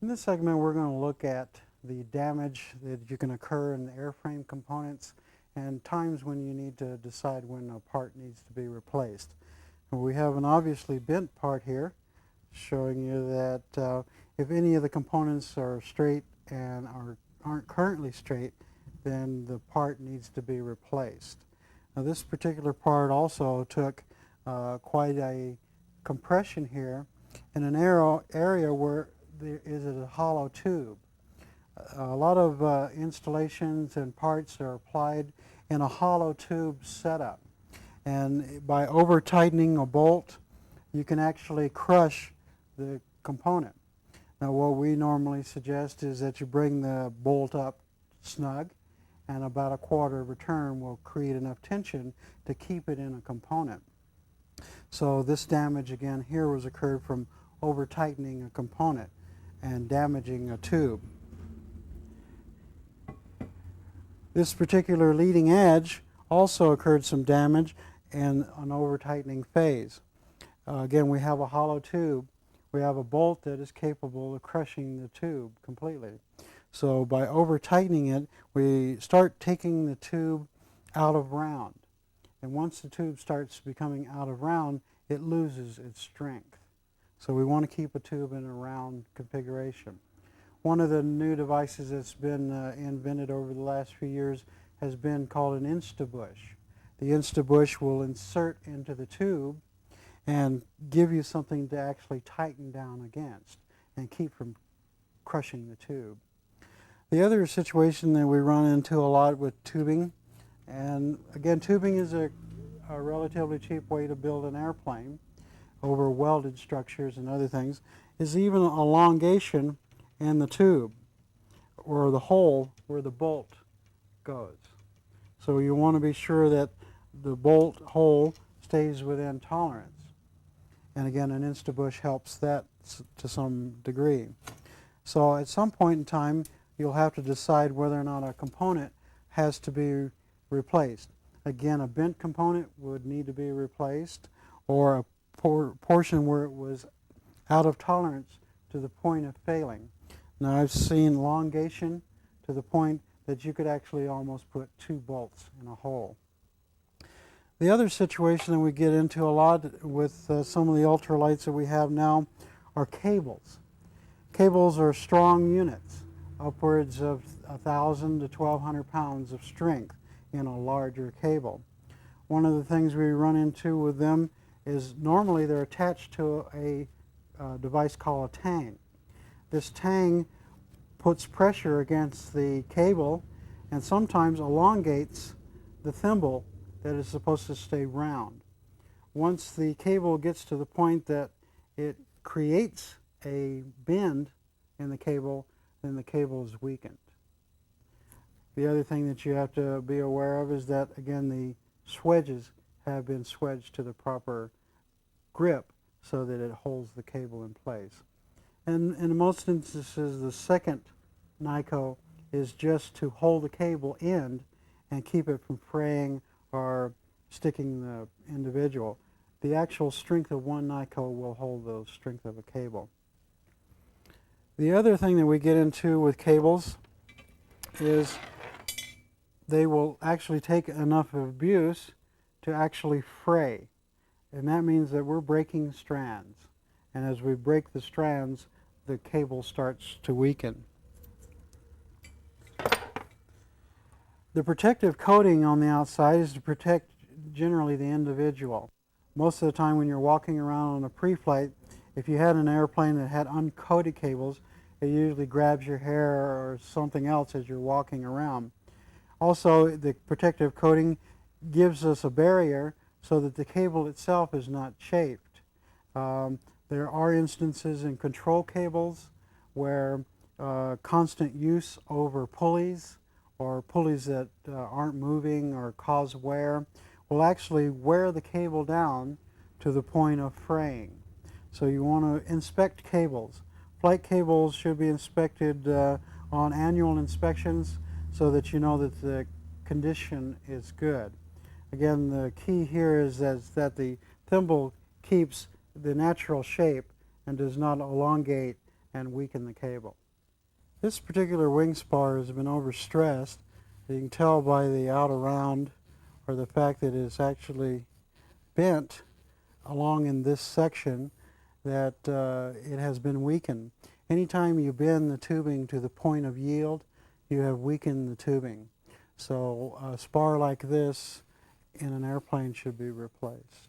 this segment, we're going to look at the damage that you can occur in the airframe components and times when you need to decide when a part needs to be replaced. And we have an obviously bent part here showing you that if any of the components are straight and aren't currently straight, then the part needs to be replaced. Now this particular part also took quite a compression here in an area where there is a hollow tube. A lot of installations and parts are applied in a hollow tube setup, and by over tightening a bolt you can actually crush the component. Now what we normally suggest is that you bring the bolt up snug, and about a quarter of a turn will create enough tension to keep it in a component. So this damage again here was occurred from over tightening a component and damaging a tube. This particular leading edge also occurred some damage in an over tightening phase. Again, we have a hollow tube. We have a bolt that is capable of crushing the tube completely. So by over tightening it, we start taking the tube out of round. And once the tube starts becoming out of round, it loses its strength. So we want to keep a tube in a round configuration. One of the new devices that's been invented over the last few years has been called an Instabush. The Instabush will insert into the tube and give you something to actually tighten down against and keep from crushing the tube. The other situation that we run into a lot with tubing, and again tubing is a relatively cheap way to build an airplane over welded structures and other things, is even elongation in the tube or the hole where the bolt goes. So you want to be sure that the bolt hole stays within tolerance. And again, an Instabush helps that to some degree. So at some point in time, you'll have to decide whether or not a component has to be replaced. Again, a bent component would need to be replaced, or a portion where it was out of tolerance to the point of failing. Now I've seen elongation to the point that you could actually almost put 2 bolts in a hole. The other situation that we get into a lot with some of the ultralights that we have now are cables. Cables are strong units, upwards of 1,000 to 1,200 pounds of strength in a larger cable. One of the things we run into with them is normally they're attached to a device called a tang. This tang puts pressure against the cable and sometimes elongates the thimble that is supposed to stay round. Once the cable gets to the point that it creates a bend in the cable, then the cable is weakened. The other thing that you have to be aware of is that, again, the swedges have been swedged to the proper grip so that it holds the cable in place. And in most instances, the second NICO is just to hold the cable end and keep it from fraying or sticking the individual. The actual strength of one NICO will hold the strength of a cable. The other thing that we get into with cables is they will actually take enough abuse to actually fray. And that means that we're breaking strands. And as we break the strands, the cable starts to weaken. The protective coating on the outside is to protect generally the individual. Most of the time when you're walking around on a pre-flight, if you had an airplane that had uncoated cables, it usually grabs your hair or something else as you're walking around. Also, the protective coating gives us a barrier so that the cable itself is not chafed. There are instances in control cables where constant use over pulleys or pulleys that aren't moving or cause wear will actually wear the cable down to the point of fraying. So you want to inspect cables. Flight cables should be inspected on annual inspections so that you know that the condition is good. Again, the key here is that the thimble keeps the natural shape and does not elongate and weaken the cable. This particular wing spar has been overstressed. You can tell by the outer round, or the fact that it's actually bent along in this section, that it has been weakened. Anytime you bend the tubing to the point of yield, you have weakened the tubing. So a spar like this in an airplane should be replaced.